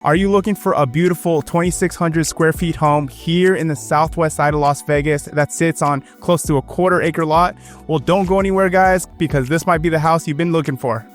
Are you looking for a beautiful 2,600 square feet home here in the southwest side of Las Vegas that sits on close to a quarter-acre lot? Well, don't go anywhere, guys, because this might be the house you've been looking for.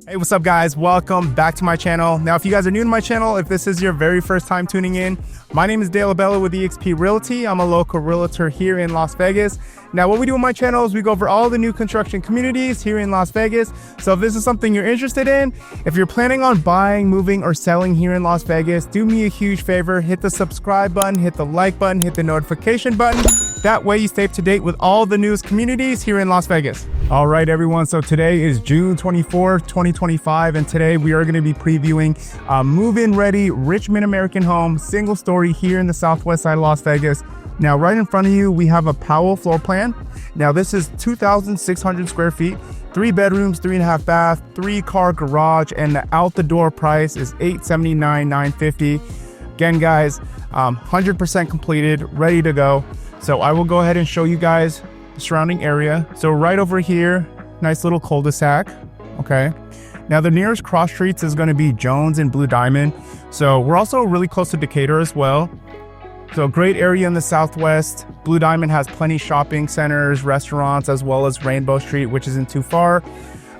Hey, what's up guys? Welcome back to my channel. Now, if you guys are new to my channel, if this is your very first time tuning in, my name is Dale Abella with eXp Realty. I'm a local realtor here in Las Vegas. Now, what we do on my channel is we go over all the new construction communities here in Las Vegas. So if this is something you're interested in, if you're planning on buying, moving, or selling here in Las Vegas, do me a huge favor, hit the subscribe button, hit the like button, hit the notification button. That way you stay up to date with all the newest communities here in Las Vegas. All right, everyone. So today is June 24th, 2025. And today we are going to be previewing a move-in ready Richmond American home, single story here in the southwest side of Las Vegas. Now, right in front of you, we have a Powell floor plan. Now, this is 2,600 square feet, 3 bedrooms, 3.5 bath, 3-car garage, and the out the door price is $879,950. Again, guys, 100% completed, ready to go. So I will go ahead and show you guys the surrounding area. So right over here, nice little cul-de-sac. Okay. Now the nearest cross streets is going to be Jones and Blue Diamond. So we're also really close to Decatur as well. So great area in the southwest. Blue Diamond has plenty shopping centers, restaurants, as well as Rainbow Street, which isn't too far.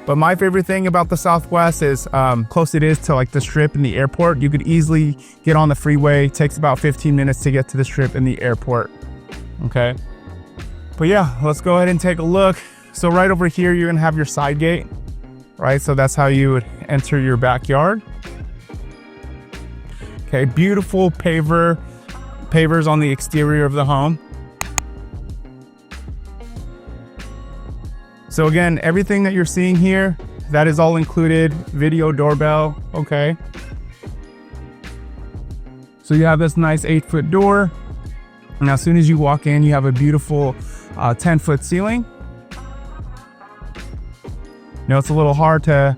But my favorite thing about the southwest is close it is to like the Strip and the airport. You could easily get on the freeway. It takes about 15 minutes to get to the Strip and the airport. Okay. But yeah, let's go ahead and take a look. So right over here, you're gonna have your side gate, right? So that's how you would enter your backyard. Okay, beautiful pavers on the exterior of the home. So again, everything that you're seeing here, that is all included. Video doorbell, okay. So you have this nice 8-foot door. Now, as soon as you walk in, you have a beautiful 10-foot ceiling. Now, it's a little hard to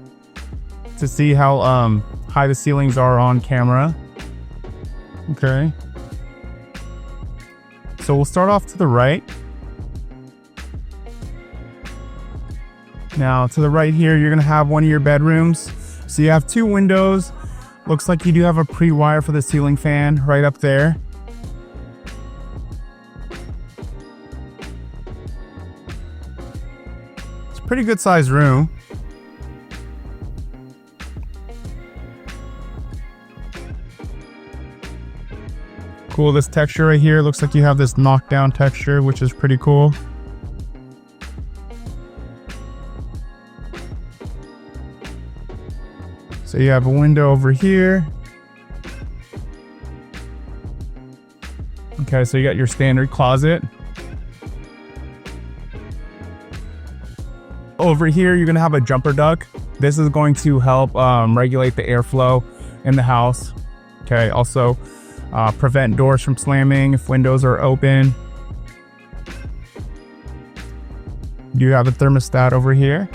see how high the ceilings are on camera. Okay. So we'll start off to the right. Now, to the right here, you're gonna have one of your bedrooms. So you have 2 windows. Looks like you do have a pre-wire for the ceiling fan right up there. Pretty good sized room. Cool, this texture right here looks like you have this knockdown texture, which is pretty cool. So you have a window over here. Okay, so you got your standard closet. Over here, you're gonna have a jumper duct. This is going to help regulate the airflow in the house. Okay, also prevent doors from slamming if windows are open. You have a thermostat over here.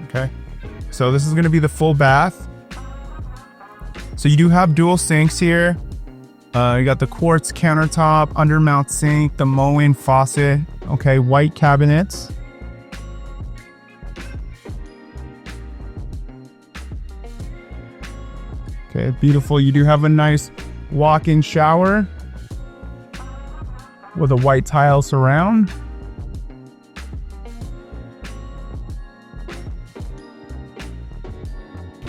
Okay, so this is gonna be the full bath. So you do have dual sinks here. You got the quartz countertop, undermount sink, the Moen faucet. Okay, white cabinets. Okay, beautiful. You do have a nice walk-in shower with a white tile surround.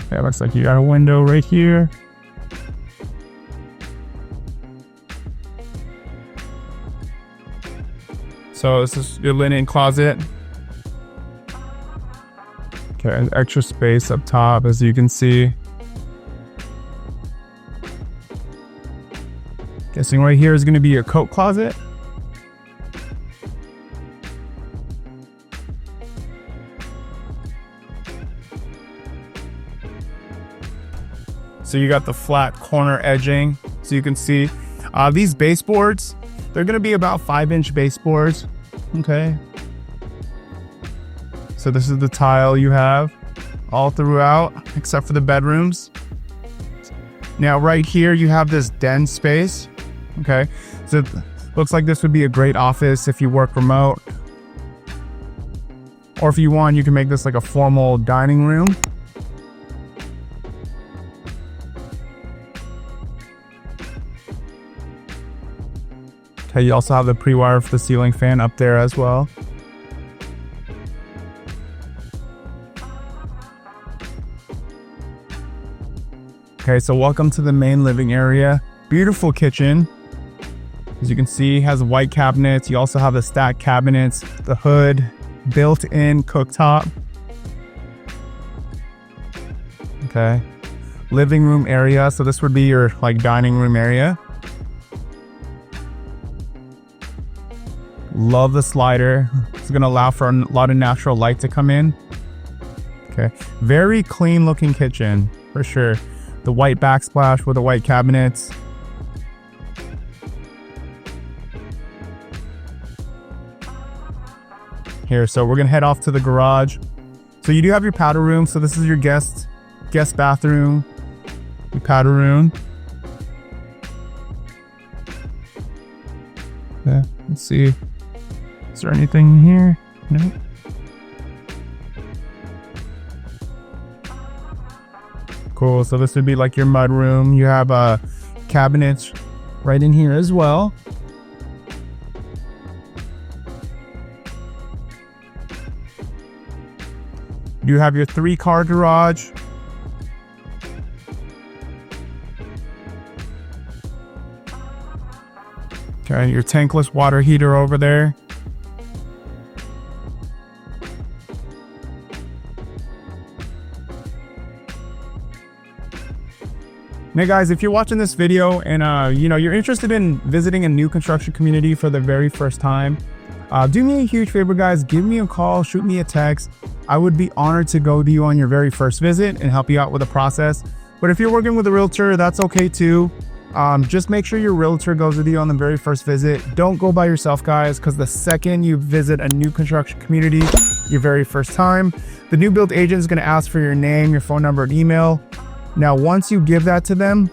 Okay, looks like you got a window right here. So this is your linen closet. Okay, extra space up top, as you can see. Guessing right here is going to be your coat closet. So you got the flat corner edging, so you can see these baseboards, they're going to be about 5-inch baseboards. Okay. So this is the tile you have all throughout, except for the bedrooms. Now right here, you have this den space. Okay. So it looks like this would be a great office if you work remote. Or if you want, you can make this like a formal dining room. Okay, you also have the pre-wire for the ceiling fan up there as well. Okay, so welcome to the main living area. Beautiful kitchen. As you can see, has white cabinets. You also have the stacked cabinets, the hood, built-in cooktop. Okay. Living room area. So this would be your like dining room area. Love the slider. It's going to allow for a lot of natural light to come in. Okay. Very clean looking kitchen for sure. The white backsplash with the white cabinets. Here, so we're going to head off to the garage. So you do have your powder room. So this is your guest bathroom, your powder room. Yeah, let's see. Is there anything here? No. Cool. So this would be like your mud room. You have cabinets right in here as well. You have your 3-car garage. Okay, your tankless water heater over there. Now guys, if you're watching this video and you're interested in visiting a new construction community for the very first time, do me a huge favor guys, give me a call, shoot me a text. I would be honored to go to you on your very first visit and help you out with the process. But if you're working with a realtor, that's okay too. Just make sure your realtor goes with you on the very first visit. Don't go by yourself guys, because the second you visit a new construction community, your very first time, the new build agent is going to ask for your name, your phone number, and email. Now, once you give that to them,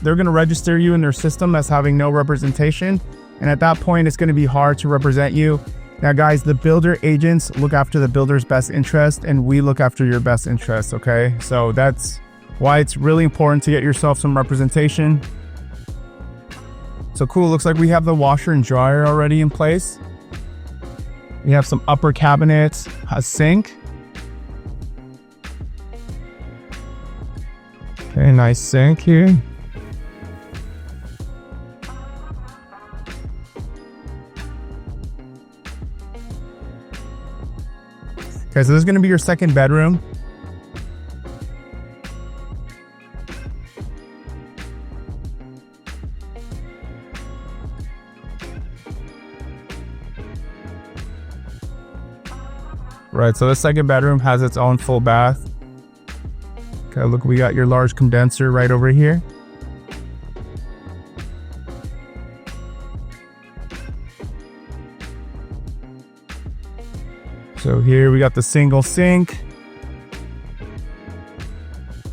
they're going to register you in their system as having no representation. And at that point, it's going to be hard to represent you. Now, guys, the builder agents look after the builder's best interest, and we look after your best interest, okay? So that's why it's really important to get yourself some representation. So cool, looks like we have the washer and dryer already in place. We have some upper cabinets, a sink. Okay, nice sink here. Okay, so this is going to be your second bedroom. Right, so the second bedroom has its own full bath. Okay, look, we got your large condenser right over here. So here we got the single sink.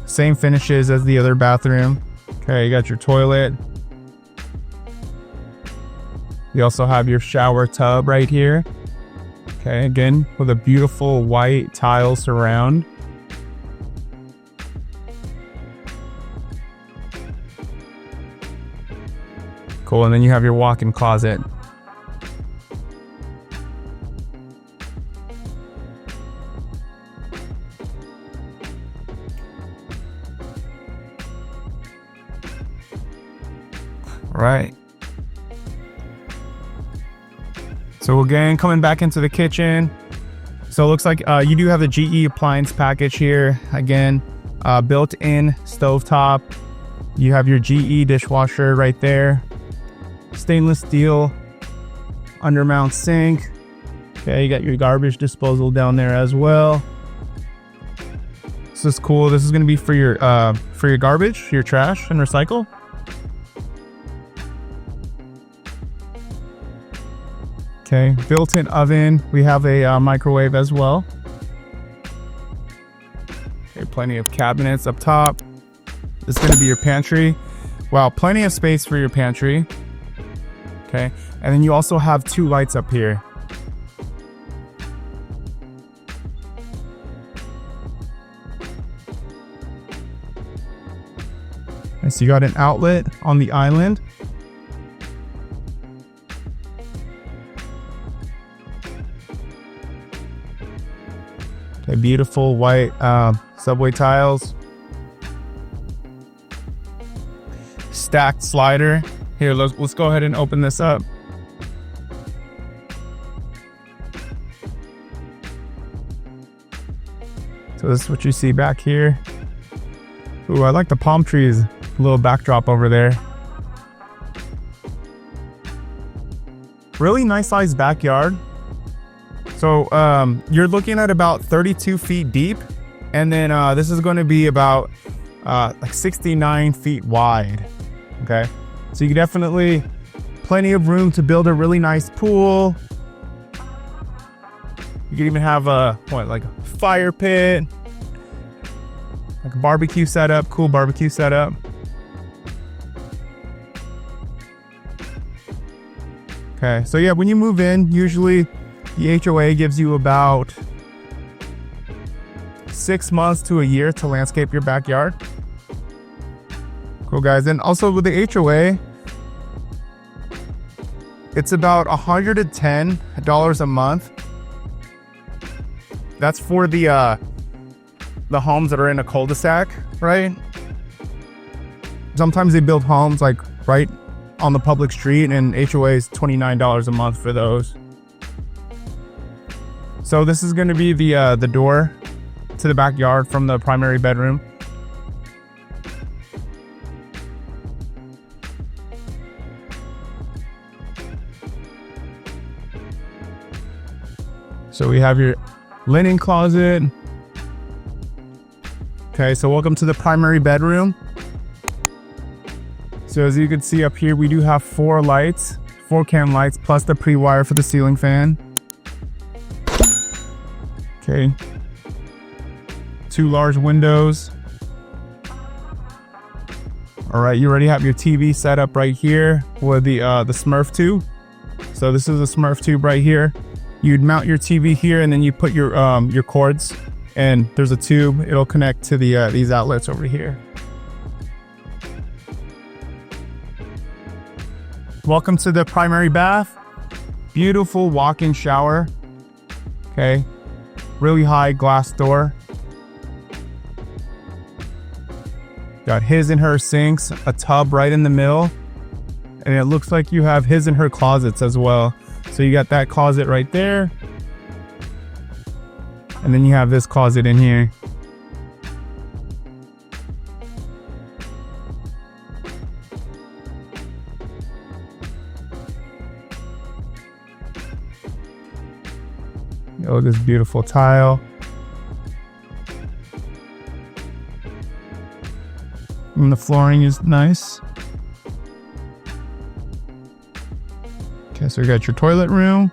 Same finishes as the other bathroom. Okay, you got your toilet. You also have your shower tub right here. Okay, again, with a beautiful white tile surround. Cool, and then you have your walk-in closet. Right. So again, coming back into the kitchen. So it looks like you do have the GE appliance package here. Again, built-in stovetop. You have your GE dishwasher right there. Stainless steel undermount sink. Okay, you got your garbage disposal down there as well. This is cool. This is going to be for your garbage, your trash, and recycle. Okay, built-in oven. We have a microwave as well. Okay, plenty of cabinets up top. This is going to be your pantry. Wow, plenty of space for your pantry. Okay, and then you also have 2 lights up here. And so you got an outlet on the island. Okay, beautiful white subway tiles. Stacked slider. Here, let's go ahead and open this up. So this is what you see back here. Ooh, I like the palm trees. A little backdrop over there. Really nice sized backyard. So you're looking at about 32 feet deep. And then this is going to be about like 69 feet wide. Okay. So you can definitely, plenty of room to build a really nice pool. You can even have like a fire pit, like a barbecue setup, cool barbecue setup. Okay, so yeah, when you move in, usually the HOA gives you about 6 months to a year to landscape your backyard. Cool, guys. And also with the HOA, it's about $110 a month. That's for the homes that are in a cul-de-sac, right? Sometimes they build homes like right on the public street, and HOA is $29 a month for those. So this is going to be the door to the backyard from the primary bedroom. So we have your linen closet. Okay, so welcome to the primary bedroom. So as you can see up here, we do have 4 lights, 4 can lights, plus the pre-wire for the ceiling fan. Okay. 2 large windows. All right, you already have your TV set up right here with the Smurf tube. So this is a Smurf tube right here. You'd mount your TV here, and then you put your cords, and there's a tube. It'll connect to the these outlets over here. Welcome to the primary bath. Beautiful walk-in shower. Okay, really high glass door. Got his and her sinks, a tub right in the middle, and it looks like you have his and her closets as well. So you got that closet right there, and then you have this closet in here. Oh, this beautiful tile. And the flooring is nice. Okay, so we got your toilet room,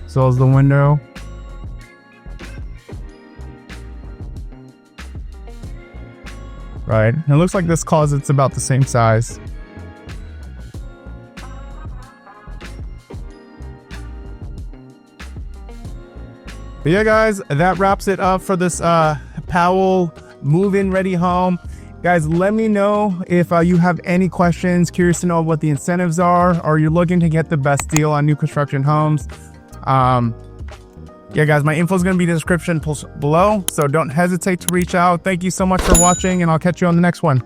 as well as the window. Right, it looks like this closet's about the same size. But yeah, guys, that wraps it up for this Powell move-in ready home. Guys, let me know if you have any questions, curious to know what the incentives are, or you're looking to get the best deal on new construction homes. Yeah, guys, my info is going to be in the description below, so don't hesitate to reach out. Thank you so much for watching, and I'll catch you on the next one.